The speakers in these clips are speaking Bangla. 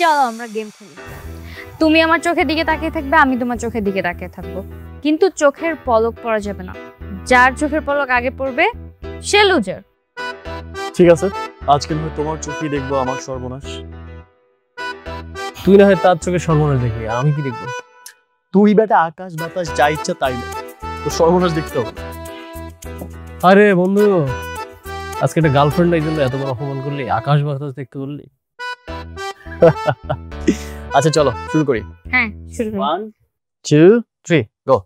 চলো আমরা গেম খেলি। তুমি আমার চোখের দিকে তাকিয়ে থাকবে, আমি তোমার চোখের দিকে তাকিয়ে থাকবো, কিন্তু চোখের পলক পড়া যাবে না। যার চোখের পলক আগে পড়বে সে লুজার। ঠিক আছে, আজকে নয় তোমার চোখেই দেখবো আমার সর্বনাশ। তুই না হয় তার চোখে সর্বনাশ দেখবি, আমি কি দেখবো? তুই বেটা আকাশ বাতাস যা ইচ্ছা তাই না, তো সর্বনাশ দেখতে হবে। আরে বন্ধু, আজকে একটা গার্লফ্রেন্ড এই জন্য এত বড় অপমান করলি, আকাশ বাতাস দেখতে বললি। আচ্ছা চলো শুরু করি। হ্যাঁ শুরু করো। 1 2 3 গো।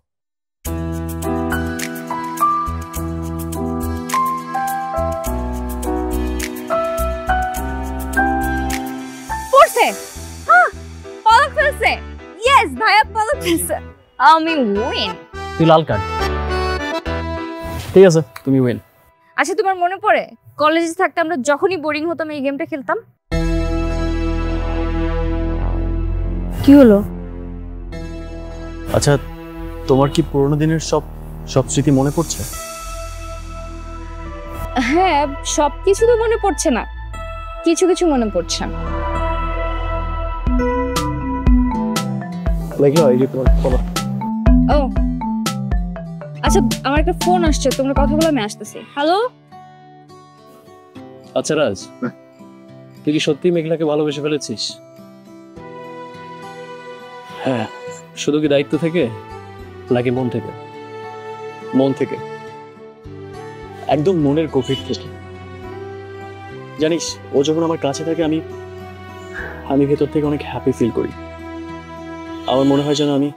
পড়ছে, পলক ফেলছে। ইয়েস ভাইয়া, পলক ফেলছে। আমি উইন। তুই লাল কার্ড। ঠিক আছে, তুমি উইন। আচ্ছা তোমার মনে পড়ে কলেজে থাকতে আমরা যখনই বোরিং হতাম এই গেমটা খেলতাম? কি হলো? আচ্ছা তোমার কি পুরোনো দিনের সব স্মৃতি মনে পড়ছে? হ্যাঁ, সবকিছু তো মনে পড়ছে না, কিছু কিছু মনে পড়ছে। লাগে এই যে তোমার বাবা। ও আচ্ছা, আমার একটা ফোন আসছে, তোমরা কথা বলো, আমি আসতেছি। হ্যালো। আচ্ছা রাজ, তুই কি সত্যি মেঘলাকে ভালোবেসে ফেলেছিস? হ্যাঁ, শুধু কি দায়িত্ব থেকে নাকি মন থেকে? মন থেকে, একদম মনের গভীর থেকে। জানিস, ও যখন আমার কাছে থাকে আমি ভেতর থেকে অনেক হ্যাপি ফিল করি। আমার মনে হয় যেন আমি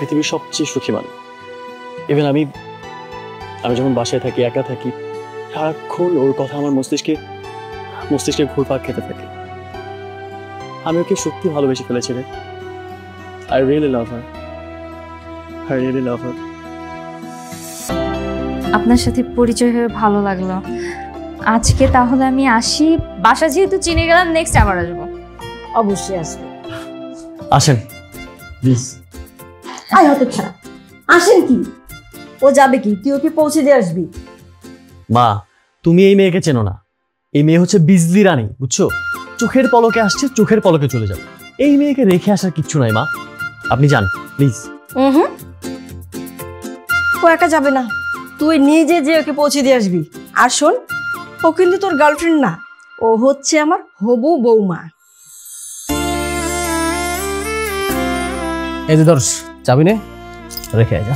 পৃথিবীর সবচেয়ে সুখী মানুষ। ইভেন আমি যখন বাসায় থাকি, একা থাকি, সারাক্ষণ ওর কথা আমার মস্তিষ্কে ঘুরপাক খেতে থাকে। আমি ওকে সত্যি ভালোবেসে ফেলেছি রে। I really love her. I really love her. আপনার সাথে পরিচয় হয়ে ভালো লাগলো। আজকে তাহলে আমি আসি, বাসা যেহেতু চিনে গেলাম, নেক্সট আবার আসবো। অবশ্যই আসবে। আসেন প্লিজ। আয় হতে ছাড়া আসেন কি? ও যাবে কি? তুই ওকে পৌঁছে দিয়ে আসবি। মা, তুমি এই মেয়েকে চেনো না। এই মেয়ে হচ্ছে বিজলি রানী, বুঝছো? চোখের পলকে আসছে, চোখের পলকে চলে যাবে। এই মেয়েকে রেখে আসার কিচ্ছু নাই মা, আপনি যান প্লিজ। ও একা যাবে না, তুই নিজে যে ওকে পৌঁছে দিয়ে আসবি। আর শোন, ও কিন্তু তোর গার্লফ্রেন্ড না, ও হচ্ছে আমার হবু বৌমা। এই যে দর্শ যাবি নে, রেখে যা।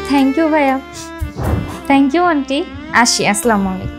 থ্যাংক ইউ ভাইয়া। থ্যাংক ইউ আন্টি। আসি, আসসালামু আলাইকুম।